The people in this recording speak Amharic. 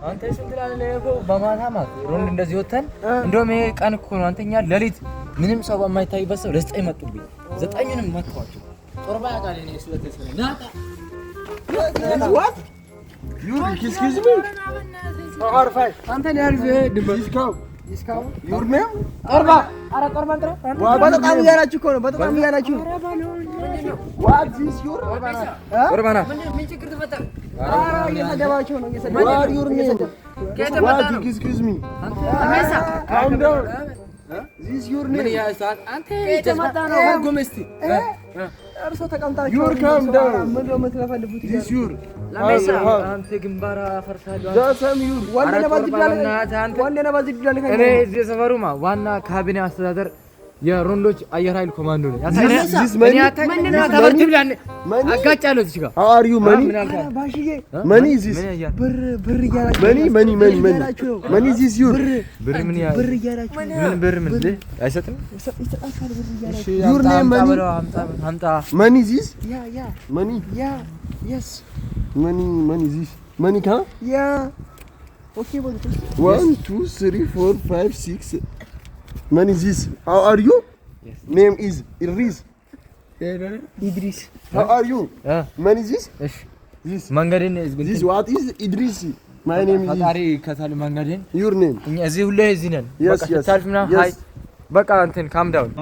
አንተ ስንት ላለህ በማታ ማለት ሮንድ እንደዚህ ወተን እንደውም ይሄ ቀን እኮ ነው አንተኛ ሌሊት ምንም ሰው በማይታይበት ሰው ለዘጠኝ መጡብኝ ዘጠኝንም መጥቷቸው ጦርባ ያቃለ እኔ ስለተሰለ ናታ what you excuse me or five አንተ ያልፍ discount your name ጦርባ አረ ጦርባ እንጥራ በጣም ያላችሁ እኮ ነው በጣም ያላችሁ what is your ጦርባና ምን ችግር ተፈጠረ እየሰደባችሁ ነው what your name what excuse me አሜሳ calm down this your name አንተ የተመጣ ነው ጎመስቲ እርሶ ተቀምጣችሁ your calm down ምን ነው የምትለፈልፉት this your ለሜሳ አንተ ግንባራ ፈርታለሁ ዳሰም your ወንደና ባዝድላለ እኔ እዚህ ሰፈሩማ ዋና ካቢኔ አስተዳደር የሮንዶች አየር ኃይል ኮማንዶ ነኝ እኔ አታውቅም ተበርት ብላን አጋጫለሁ እዚህ ጋር how are you money ባሽዬ money is this ብር ይያላችሁ money is this your ብር ምን ያ ብር ይያላችሁ ምን ብር ምን አይሰጥም ይሰጣል ብር ይያላችሁ your name money አምጣ money is this yeah money yeah yes money is this money ka yeah okay boy 1 2 3 4 5 6 money is this how are you yes name is Idris Idris how are you money is this እሺ this መንገድን this what is Idris my name is ፈጣሪ ከታል መንገድን your name እኛ እዚህ ሁሌ እዚህ ነን Yes, በቃ yes. ታልፍና Yes. ሃይ በቃ እንትን ካም ዳውን